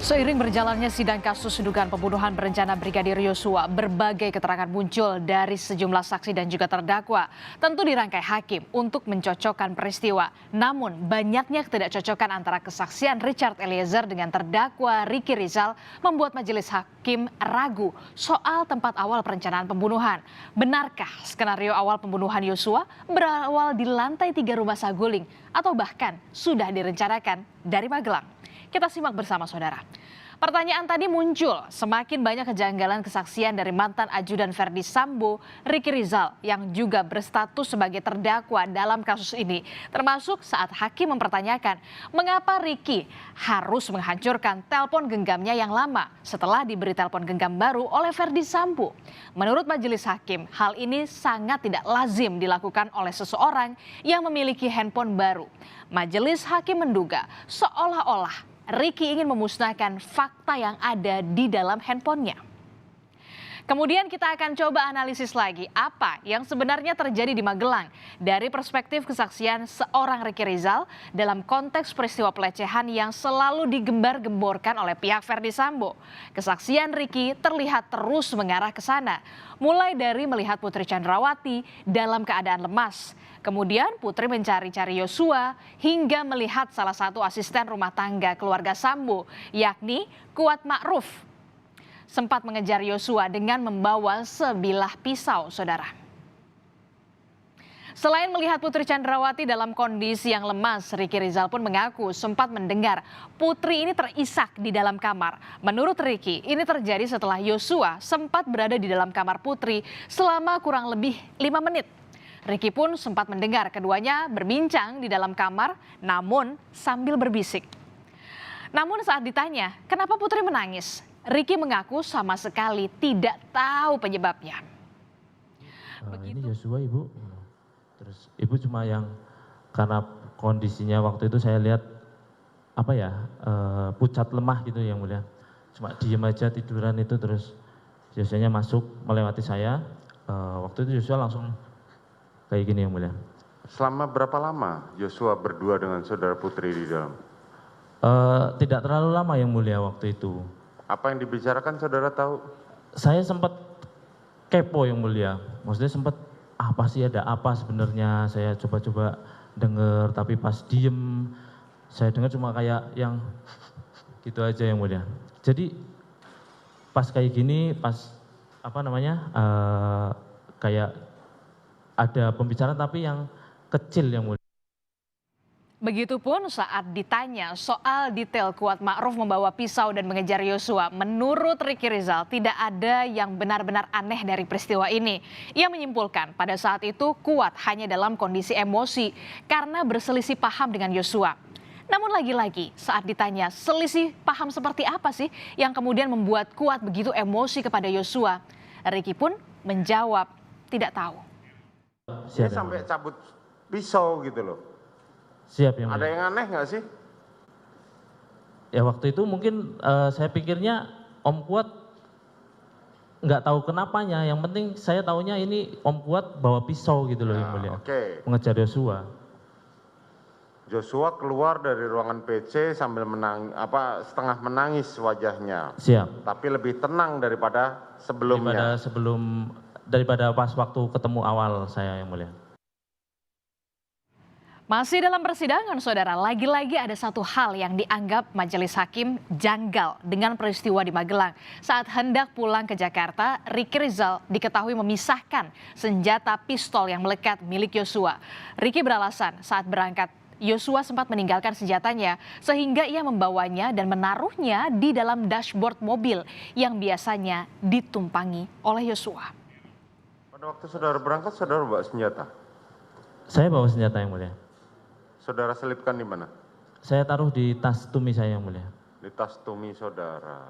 Seiring berjalannya sidang kasus dugaan pembunuhan berencana Brigadir Yosua, berbagai keterangan muncul dari sejumlah saksi dan juga terdakwa. Tentu dirangkai hakim untuk mencocokkan peristiwa. Namun, banyaknya ketidakcocokan antara kesaksian Richard Eliezer dengan terdakwa Ricky Rizal membuat majelis hakim ragu soal tempat awal perencanaan pembunuhan. Benarkah skenario awal pembunuhan Yosua berawal di lantai 3 rumah saguling atau bahkan sudah direncanakan dari Magelang? Kita simak bersama saudara. Pertanyaan tadi muncul, semakin banyak kejanggalan kesaksian dari mantan ajudan Verdi Sambo, Ricky Rizal yang juga berstatus sebagai terdakwa dalam kasus ini. Termasuk saat hakim mempertanyakan mengapa Ricky harus menghancurkan telepon genggamnya yang lama setelah diberi telepon genggam baru oleh Verdi Sambo. Menurut majelis hakim, hal ini sangat tidak lazim dilakukan oleh seseorang yang memiliki handphone baru. Majelis hakim menduga seolah-olah Ricky ingin memusnahkan fakta yang ada di dalam handphonenya. Kemudian kita akan coba analisis lagi apa yang sebenarnya terjadi di Magelang dari perspektif kesaksian seorang Ricky Rizal dalam konteks peristiwa pelecehan yang selalu digembar-gemborkan oleh pihak Verdi Sambo. Kesaksian Ricky terlihat terus mengarah ke sana, mulai dari melihat Putri Chandrawati dalam keadaan lemas. Kemudian Putri mencari-cari Yosua hingga melihat salah satu asisten rumah tangga keluarga Sambo, yakni Kuat Ma'ruf, sempat mengejar Yosua dengan membawa sebilah pisau, saudara. Selain melihat Putri Chandrawati dalam kondisi yang lemas, Ricky Rizal pun mengaku sempat mendengar Putri ini terisak di dalam kamar. Menurut Ricky, ini terjadi setelah Yosua sempat berada di dalam kamar Putri selama kurang lebih 5 menit. Ricky pun sempat mendengar keduanya berbincang di dalam kamar, namun sambil berbisik. Namun saat ditanya, kenapa Putri menangis? Ricky mengaku sama sekali tidak tahu penyebabnya. Ini Yosua ibu, terus ibu cuma yang karena kondisinya waktu itu saya lihat pucat lemah gitu yang mulia, cuma diem aja tiduran itu, terus Yosuanya masuk melewati saya, waktu itu Yosua langsung kayak gini yang mulia. Selama berapa lama Yosua berdua dengan saudara Putri di dalam? Tidak terlalu lama yang mulia waktu itu. Apa yang dibicarakan saudara tahu? Saya sempat kepo yang mulia, maksudnya sempat apa sih, ada apa sebenarnya, saya coba-coba dengar, tapi pas diem saya dengar cuma kayak yang gitu aja yang mulia. Jadi pas kayak gini, pas kayak ada pembicaraan tapi yang kecil yang mulia. Begitupun saat ditanya soal detail Kuat Ma'ruf membawa pisau dan mengejar Yosua, menurut Ricky Rizal tidak ada yang benar-benar aneh dari peristiwa ini. Ia menyimpulkan pada saat itu Kuat hanya dalam kondisi emosi karena berselisih paham dengan Yosua. Namun lagi-lagi saat ditanya selisih paham seperti apa sih yang kemudian membuat Kuat begitu emosi kepada Yosua, Ricky pun menjawab tidak tahu. Dia sampai cabut pisau gitu loh. Siap yang ada mulia. yang aneh nggak sih? Ya waktu itu mungkin saya pikirnya Om Kuat nggak tahu kenapanya, yang penting saya taunya ini Om Kuat bawa pisau gitu loh yang mulia. Oke. Mengejar Yosua. Joshua keluar dari ruangan PC sambil setengah menangis wajahnya. Siap. Tapi lebih tenang daripada sebelumnya. Daripada pas waktu ketemu awal saya yang mulia. Masih dalam persidangan, saudara, lagi-lagi ada satu hal yang dianggap majelis hakim janggal dengan peristiwa di Magelang. Saat hendak pulang ke Jakarta, Ricky Rizal diketahui memisahkan senjata pistol yang melekat milik Yosua. Ricky beralasan saat berangkat Yosua sempat meninggalkan senjatanya sehingga ia membawanya dan menaruhnya di dalam dashboard mobil yang biasanya ditumpangi oleh Yosua. Pada waktu saudara berangkat, saudara bawa senjata? Saya bawa senjata yang mulia. Saudara selipkan di mana? Saya taruh di tas tumi saya yang mulia. Di tas tumi saudara.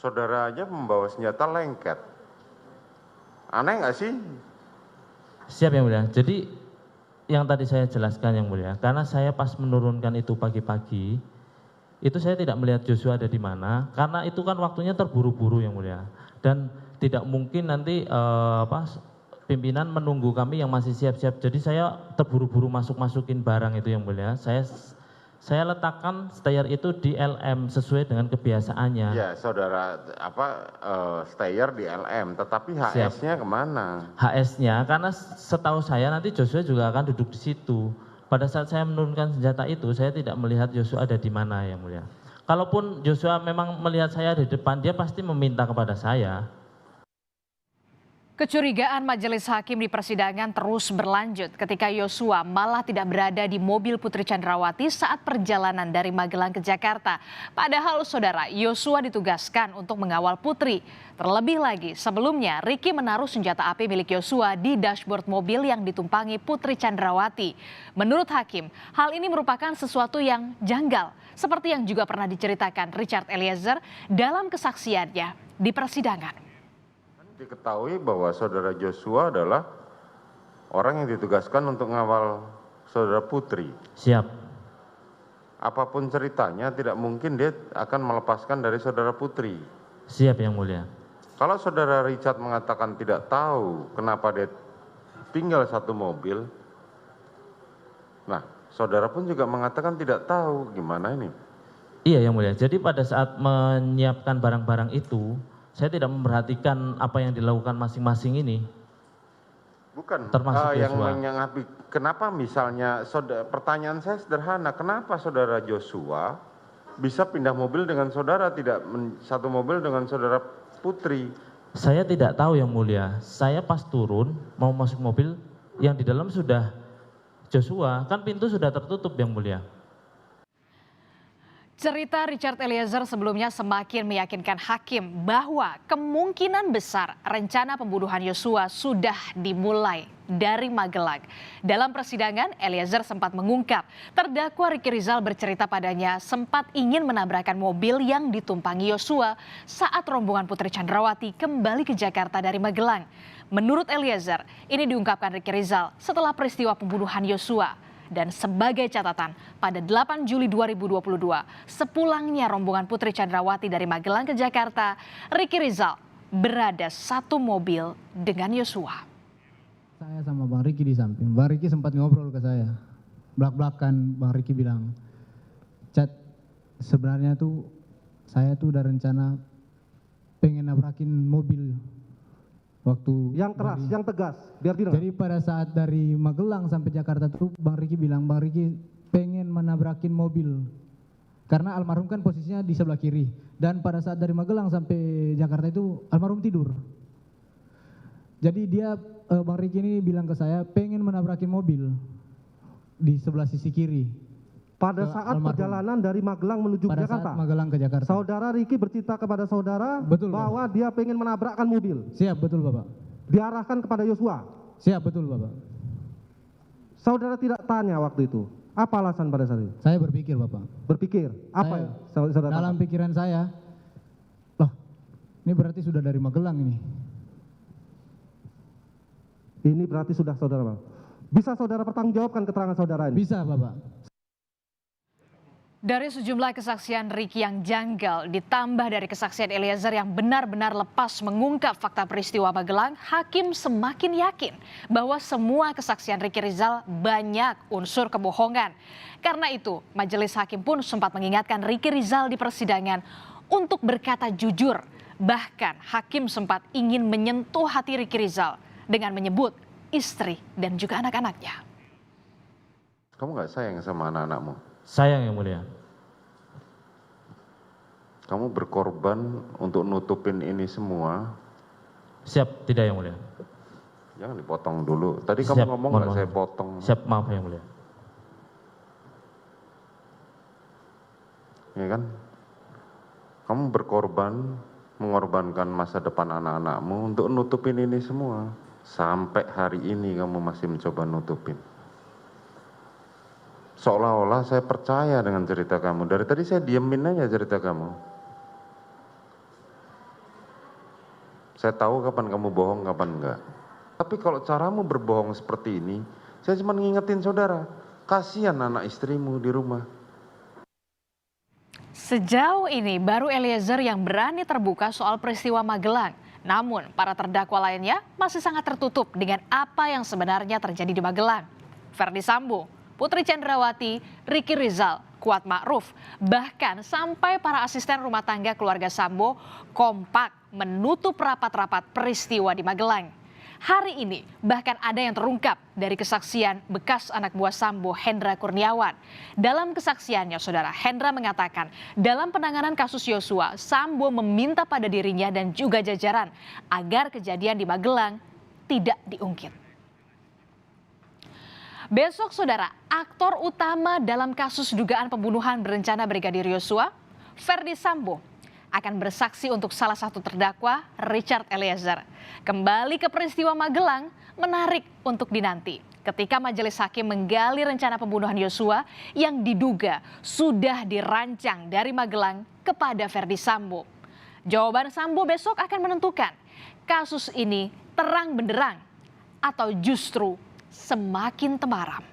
Saudara aja membawa senjata lengket. Aneh nggak sih? Siap yang mulia. Jadi yang tadi saya jelaskan yang mulia, karena saya pas menurunkan itu pagi-pagi, itu saya tidak melihat Joshua ada di mana, karena itu kan waktunya terburu-buru yang mulia. Dan tidak mungkin nanti pimpinan menunggu kami yang masih siap-siap. Jadi saya terburu-buru masukin barang itu yang mulia. Saya Saya letakkan stayer itu di LM sesuai dengan kebiasaannya. Ya, saudara stayer di LM, tetapi HS-nya kemana? HS-nya karena setahu saya nanti Joshua juga akan duduk di situ. Pada saat saya menurunkan senjata itu, saya tidak melihat Joshua ada di mana, Yang Mulia. Kalaupun Joshua memang melihat saya di depan, dia pasti meminta kepada saya. Kecurigaan majelis hakim di persidangan terus berlanjut ketika Yosua malah tidak berada di mobil Putri Chandrawati saat perjalanan dari Magelang ke Jakarta. Padahal saudara, Yosua ditugaskan untuk mengawal Putri. Terlebih lagi, sebelumnya Ricky menaruh senjata api milik Yosua di dashboard mobil yang ditumpangi Putri Chandrawati. Menurut hakim, hal ini merupakan sesuatu yang janggal, seperti yang juga pernah diceritakan Richard Eliezer dalam kesaksiannya di persidangan. Diketahui bahwa saudara Joshua adalah orang yang ditugaskan untuk mengawal saudara Putri. Siap. Apapun ceritanya, tidak mungkin dia akan melepaskan dari saudara Putri. Siap, Yang Mulia. Kalau saudara Richard mengatakan tidak tahu kenapa dia tinggal satu mobil, nah saudara pun juga mengatakan tidak tahu, gimana ini? Iya, Yang Mulia. Jadi pada saat menyiapkan barang-barang itu, saya tidak memperhatikan apa yang dilakukan masing-masing ini. Bukan, termasuk yang Joshua. Kenapa misalnya, pertanyaan saya sederhana, kenapa saudara Joshua bisa pindah mobil dengan saudara, tidak satu mobil dengan saudara Putri? Saya tidak tahu, Yang Mulia. Saya pas turun, mau masuk mobil, yang di dalam sudah Joshua, kan pintu sudah tertutup, Yang Mulia. Cerita Richard Eliezer sebelumnya semakin meyakinkan hakim bahwa kemungkinan besar rencana pembunuhan Yosua sudah dimulai dari Magelang. Dalam persidangan, Eliezer sempat mengungkap terdakwa Ricky Rizal bercerita padanya sempat ingin menabrakkan mobil yang ditumpangi Yosua saat rombongan Putri Chandrawati kembali ke Jakarta dari Magelang. Menurut Eliezer, ini diungkapkan Ricky Rizal setelah peristiwa pembunuhan Yosua. Dan sebagai catatan, pada 8 Juli 2022, sepulangnya rombongan Putri Chandrawati dari Magelang ke Jakarta, Ricky Rizal berada satu mobil dengan Yosua. Saya sama Bang Ricky di samping. Bang Ricky sempat ngobrol ke saya. Belak-belakan Bang Ricky bilang, "Chat, sebenarnya tuh saya tuh udah rencana pengen nabrakin mobil." Waktu yang keras, yang tegas, biar tidak. Jadi pada saat dari Magelang sampai Jakarta tuh Bang Ricky bilang, Bang Ricky pengen menabrakin mobil. Karena almarhum kan posisinya di sebelah kiri. Dan pada saat dari Magelang sampai Jakarta itu almarhum tidur. Jadi dia, Bang Ricky ini bilang ke saya pengen menabrakin mobil di sebelah sisi kiri. Pada saat almarhum. Perjalanan dari Magelang menuju Pada Jakarta. saat Magelang ke Jakarta. Saudara Ricky bercerita kepada saudara Betul, bahwa dia pengen menabrakkan mobil. Siap, betul Bapak. Diarahkan kepada Yosua. Siap, betul Bapak. Saudara tidak tanya waktu itu. Apa alasan pada saat itu? Saya berpikir Bapak. Berpikir, apa saudara dalam tangkap? pikiran saya, loh ini berarti sudah dari Magelang ini. Ini berarti sudah saudara, Bang. Bisa saudara pertanggungjawabkan keterangan saudara ini? Bisa Bapak. Dari sejumlah kesaksian Ricky yang janggal ditambah dari kesaksian Eliezer yang benar-benar lepas mengungkap fakta peristiwa Magelang, hakim semakin yakin bahwa semua kesaksian Ricky Rizal banyak unsur kebohongan. Karena itu, majelis hakim pun sempat mengingatkan Ricky Rizal di persidangan untuk berkata jujur. Bahkan hakim sempat ingin menyentuh hati Ricky Rizal dengan menyebut istri dan juga anak-anaknya. Kamu nggak sayang sama anak-anakmu? Sayang, Yang Mulia. Kamu berkorban untuk nutupin ini semua. Siap, tidak, Yang Mulia. Jangan dipotong dulu. Tadi Siap, kamu ngomong mohon nggak maaf. saya potong. Siap, maaf Yang Mulia. Ya kan? Kamu berkorban, mengorbankan masa depan anak-anakmu untuk nutupin ini semua. Sampai hari ini kamu masih mencoba nutupin. Seolah-olah saya percaya dengan cerita kamu. Dari tadi saya diemin aja cerita kamu. Saya tahu kapan kamu bohong, kapan enggak. Tapi kalau caramu berbohong seperti ini, saya cuma ngingetin saudara. Kasihan anak istrimu di rumah. Sejauh ini baru Eliezer yang berani terbuka soal peristiwa Magelang. Namun para terdakwa lainnya masih sangat tertutup dengan apa yang sebenarnya terjadi di Magelang. Ferdi Sambo, Putri Chandrawati, Ricky Rizal, Kuat Ma'ruf. Bahkan sampai para asisten rumah tangga keluarga Sambo kompak menutup rapat-rapat peristiwa di Magelang. Hari ini bahkan ada yang terungkap dari kesaksian bekas anak buah Sambo, Hendra Kurniawan. Dalam kesaksiannya, Saudara, Hendra mengatakan dalam penanganan kasus Yosua, Sambo meminta pada dirinya dan juga jajaran agar kejadian di Magelang tidak diungkit. Besok, Saudara, aktor utama dalam kasus dugaan pembunuhan berencana Brigadir Yosua, Ferdi Sambo, akan bersaksi untuk salah satu terdakwa, Richard Eliezer. Kembali ke peristiwa Magelang, menarik untuk dinanti ketika majelis hakim menggali rencana pembunuhan Yosua yang diduga sudah dirancang dari Magelang kepada Ferdi Sambo. Jawaban Sambo besok akan menentukan kasus ini terang benderang atau justru semakin temaram.